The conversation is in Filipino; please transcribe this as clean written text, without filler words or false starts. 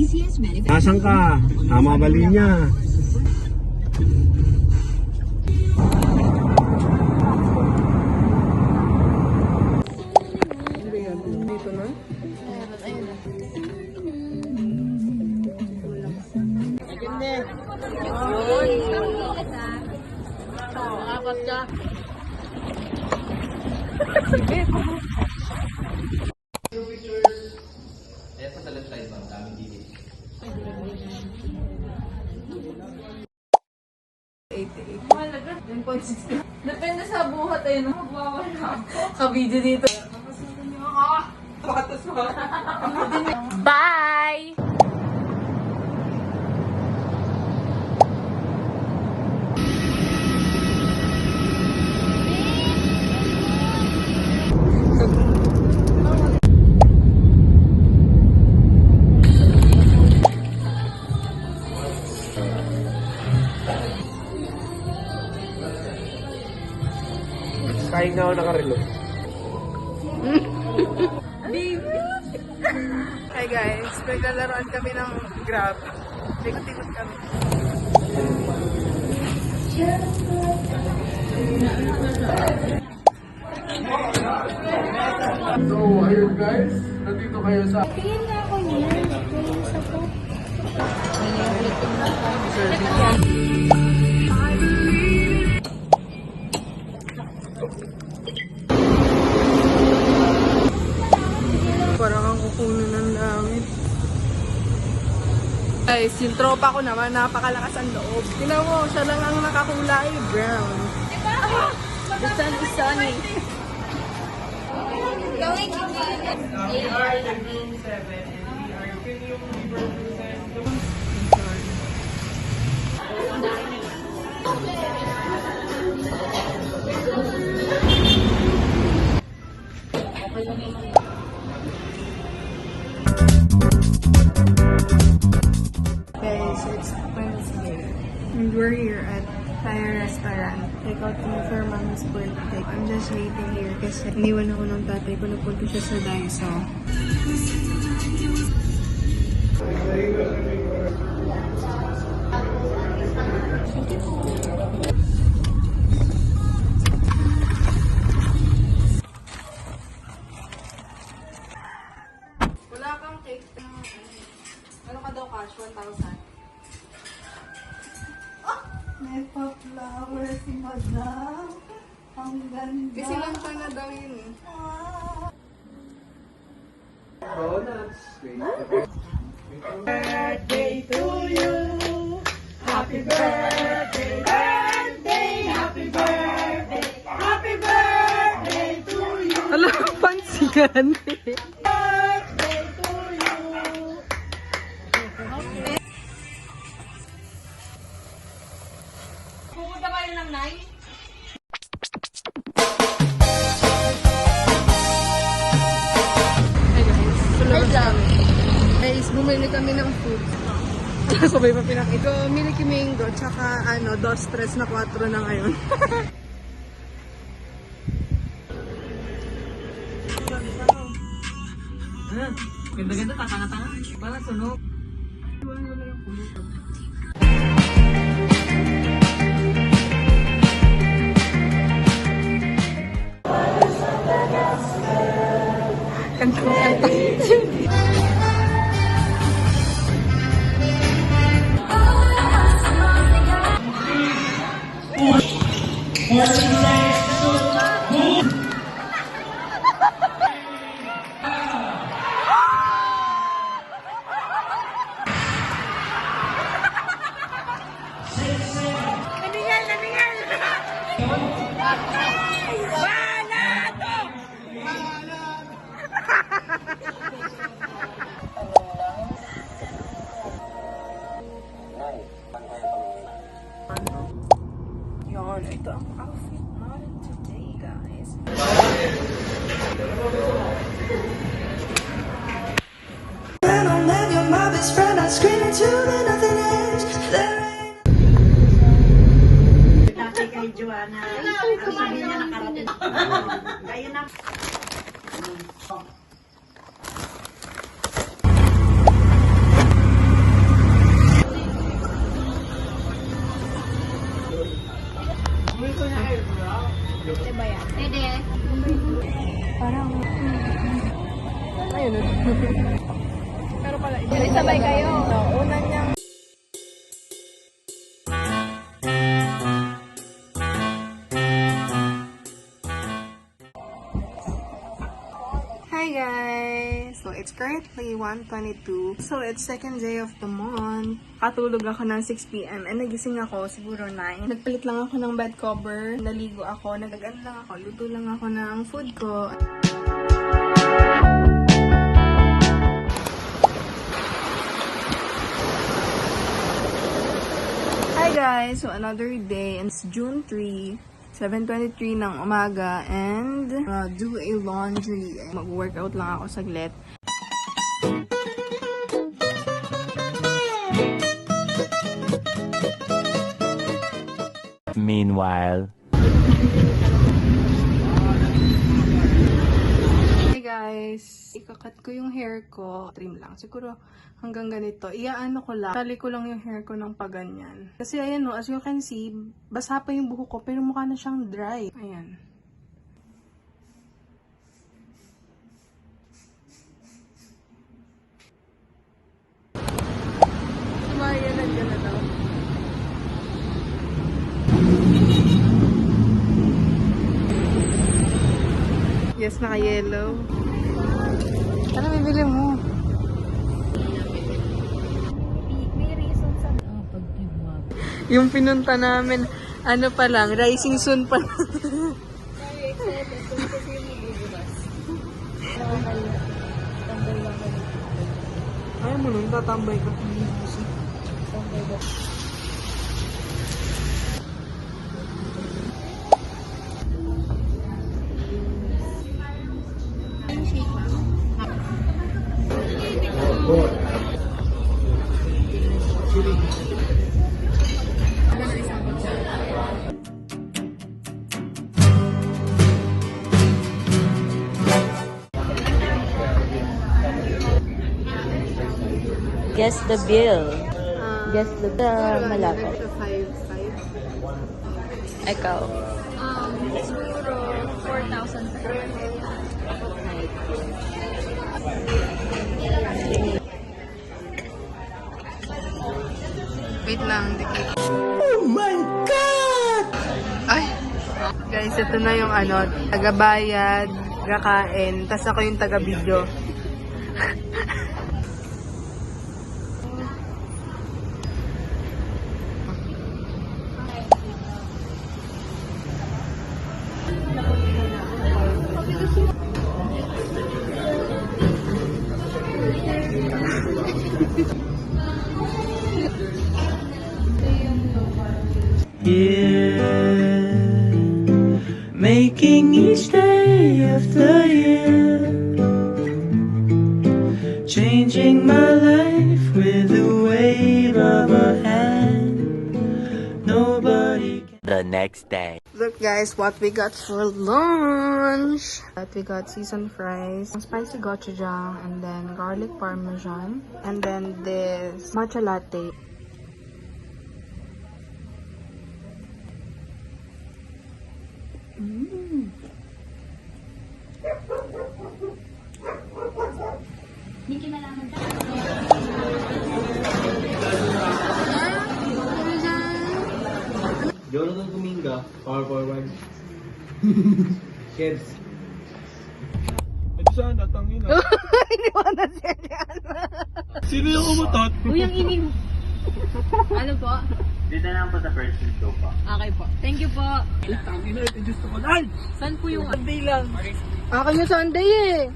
Nasaan ka? Tama ba linya? Dito na? Apat ka. Ito sa left side, ma'am. Dami dito. 88. Mahalaga. 1.60. Depende sa buhat eh, no? Magbawala ako. Ka-video dito. Patas mo. Bye! Kain na ako nakarelo. Hi guys, naglalaroan kami ng Grab. Tikot-tikot kami. So, ayun guys. Nandito kayo sa... Tingin na ako niyan. Isa po. Parang ang kukuno ng langit. Guys, yung tropa ko naman, napakalakas ang loob. Tingnan mo, siya lang ang nakakulay, brown. The sun is sunny. Guys, it's Wednesday. And we're here at Thai restaurant. Take out kami for Mom's birthday. I'm just waiting here kasi iniwan ako ng tatay ko. Napunta siya sa Daiso. Wala kang cake. Ano ka daw cash? 1,000. May pa-flower si Madam. Ang ganda. Kasi lancha na daw yun eh. Donuts. Birthday to you. Happy birthday, birthday, happy birthday, happy birthday to you. Alam ko, fancy yan eh. Birthday to you. Pupunta kayo ng night? Hey guys, tulungan kami. Guys, bumili kami ng food. Sabay pa ito, Milky Mango, tsaka ano, 2, 3 na 4 na ngayon. Ganda-ganda, tanga-tanga. Parang sunog. Kantang-kanta. Yun, ito ang outfit natin today, guys. When I met your my best friend, I screamed into the nothingness. Dati kay Joanna, ang sabi niya nakarating. Kayo na. Sabay-sabay kayo. Una niyang... Hi guys! So it's currently 1:22. So it's second day of the month. Katulog ako ng 6 p.m. and nagising ako siguro 9. Nagpalit lang ako ng bed cover. Naligo ako. Nagagan lang ako. Luto lang ako ng food ko. Hi guys! So another day. It's June 3. 7:23 ng umaga and do a laundry. Mag-workout lang ako saglit. Meanwhile. Hey guys! Ikakat ko yung hair ko. Trim lang. Siguro hanggang ganito. Iaano ko lang. Tali ko lang yung hair ko ng paganyan. Kasi ayan no, as you can see, basa pa yung buhok ko pero mukha na siyang dry. Ayan. Maya, nandiyan na daw. Yes, naka-yellow. Ano bibili mo? May reason sa... Yung pinunta namin, ano pa lang, rising sun pa lang. Very excited kasi yung mabubukas. Tambay lang kami. Ayaw mo nun, tatambay ka. Tambay ba? Guess the bill. Guess the malapit. 5. Ikaw. Siguro 4,000. Wait lang, dikit. Oh my God! Ay! Guys, ito na yung ano, taga-bayad, kakain, tas ako yung taga-video. Making each day of the year, changing my life with the wave of a hand. Nobody can. The next day. Look guys, what we got for lunch. We got seasoned fries, spicy gochujang, and then garlic parmesan, and then this matcha latte. Jonathan Kuminga, power forward. Kids. Ito saan natangin na? Hindi mo na siya. Sino yung umutot? Uyang ining. Ano po? Dito na po sa first show pa. Okay po. Thank you po. Tangin na, ito just ako. Ay! Saan po yung... Sunday lang. Akin yung Sunday eh.